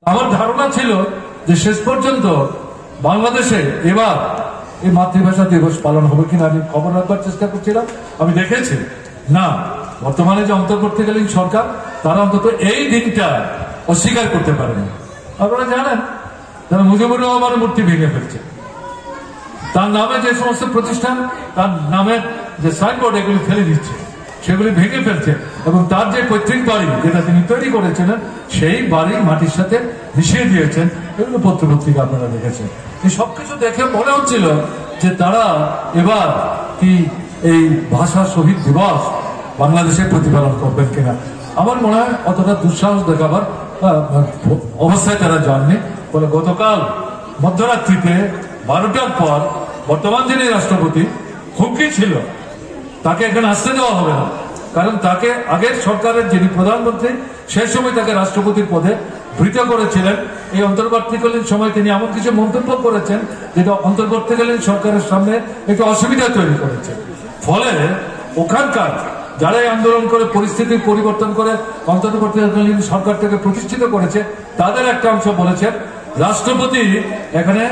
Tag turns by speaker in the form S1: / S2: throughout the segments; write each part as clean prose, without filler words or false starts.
S1: আমার ধারণা ছিল যে শেষ পর্যন্ত বাংলাদেশে এবার এই মাতৃভাষা দিবস পালন হবে কিনা আমি খবর রাখবার চেষ্টা করছিলাম। আমি দেখেছি না, বর্তমানে যে অন্তর্বর্তীকালীন সরকার তারা অন্তত এই দিনটা অস্বীকার করতে পারেনি। আপনারা জানেন তারা মুজিবুর রহমানের মূর্তি ভেঙে ফেলছে, তার নামে যে সমস্ত প্রতিষ্ঠান, তার নামে যে সাইনবোর্ড এগুলি ফেলে দিচ্ছে, সেগুলি ভেঙে ফেলছে এবং তার যে পৈতৃক বাড়ি যেটা তিনি তৈরি করেছিলেন সেই বাড়ি মাটির সাথে মিশিয়ে দিয়েছেন। এগুলো পত্রপত্রিকা আপনারা দেখেছেন। এই সবকিছু দেখে মনে হচ্ছিল যে তারা এবার কি এই ভাষা শহীদ দিবস বাংলাদেশে প্রতিপালন করবেন কিনা। আমার মনে হয় অতটা দুঃসাহস দেখাবার অবস্থায় তারা যাননি। বলে গতকাল মধ্যরাত্রিতে 12টার পর বর্তমান যিনি রাষ্ট্রপতি হুমকি ছিল তাকে এখানে আসতে দেওয়া হবে না, কারণ তাকে আগের সরকারের যিনি প্রধানমন্ত্রী সেই সময় তাকে রাষ্ট্রপতির পদে ভৃত করেছিলেন। এই অন্তর্বর্তীকালীন সময় তিনি এমন কিছু মন্তব্য করেছেন যেটা অন্তর্বর্তীকালীন সরকারের সামনে একটু অসুবিধা তৈরি করেছে। ফলে ওখানকার যারা আন্দোলন করে পরিস্থিতি পরিবর্তন করে অন্তর্বর্তীকালীন সরকারটাকে প্রতিষ্ঠিত করেছে তাদের একটা অংশ বলেছেন রাষ্ট্রপতি এখানে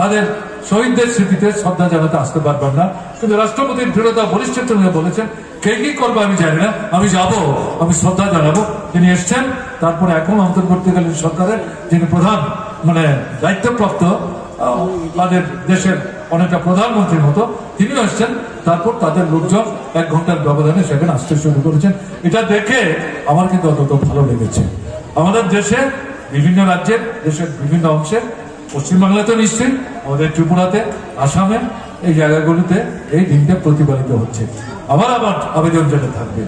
S1: তাদের শহীদদের স্মৃতিতে শ্রদ্ধা জানাতে আসতে পারবেন না। কিন্তু রাষ্ট্রপতির দৃঢ়তা বলিষ্ঠতা নিয়ে বলেছেন কে কি করবে আমি জানি না, আমি যাব, আমি শ্রদ্ধা জানাবো। তিনি এসছেন, তারপরে এখন অন্তর্বর্তীকালীন সরকারের যিনি প্রধান দায়িত্বপ্রাপ্ত তাদের দেশের অনেকটা প্রধানমন্ত্রীর মতো তিনিও এসছেন। তারপর তাদের লোকজন 1 ঘন্টার ব্যবধানে সেখানে আসতে শুরু করেছেন। এটা দেখে আমার কিন্তু অত্যন্ত ভালো লেগেছে। আমাদের দেশে বিভিন্ন রাজ্যের দেশের বিভিন্ন অংশে, পশ্চিমবাংলাতে নিশ্চয়ই, আমাদের ত্রিপুরাতে, আসামে, এই জায়গাগুলিতে এই দিনটা প্রতিপালিত হচ্ছে। আবার আবেদন যেটা থাকবে,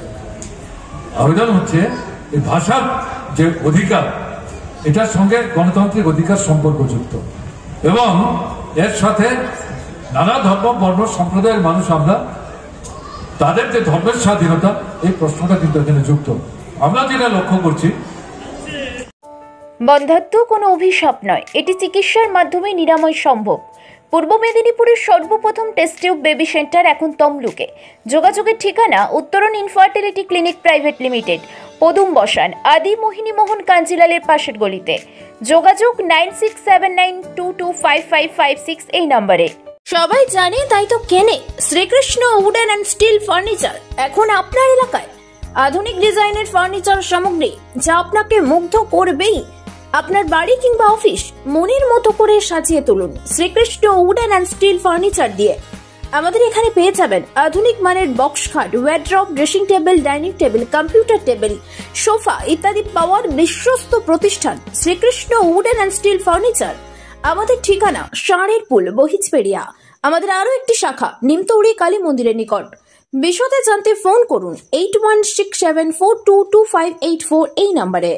S1: আবেদন হচ্ছে এই ভাষার যে অধিকার এটার সঙ্গে গণতান্ত্রিক অধিকার সম্পর্কযুক্ত এবং এর সাথে নানা ধর্ম বর্ণ সম্প্রদায়ের মানুষ আমরা, তাদের যে ধর্মের স্বাধীনতা এই প্রশ্নটা কিন্তু এখানে যুক্ত। আমরা যেটা লক্ষ্য করছি,
S2: বন্ধ্যাত্ব কোনো অভিশাপ নয়, এটি চিকিৎসার মাধ্যমে নিরাময় সম্ভব। পূর্ব মেদিনীপুরের সর্বপ্রথম টেস্ট টিউব বেবি সেন্টার এখন তমলুকে। যোগাযোগের ঠিকানা উত্তরণ ইনফার্টিলিটি ক্লিনিক প্রাইভেট লিমিটেড, পদুম বসান, আদি মোহিনী মোহন কাঞ্জিলালের পাশের গলিতে। যোগাযোগ 9679225556 এই নম্বরে। সবাই জানে তাই তো কেনে Shrikrishna wooden and steel furniture এখন আপনার এলাকায়। আধুনিক ডিজাইনের ফার্নিচার সামগ্রী যা আপনাকে মুগ্ধ করবেই। আপনার বাড়ি কিংবা অফিস মনের মতো করে সাজিয়ে তুলুন Shrikrishna wooden and steel furniture দিয়ে। আমাদের এখানে পেয়ে যাবেন আধুনিক মানের বক্স খাট, wardrobe, dressing table, dining table, computer table, sofa ইত্যাদি পাওয়ার বিশ্বস্ত প্রতিষ্ঠান Shrikrishna wooden and steel furniture. আমাদের ঠিকানা ষাঁড়ের পুল, বহিজপেড়িয়া। আমাদের আরো একটি শাখা নিমতৌড়ি কালী মন্দিরের নিকট। বিশদে জানতে ফোন করুন 8167422584 এই নম্বরে।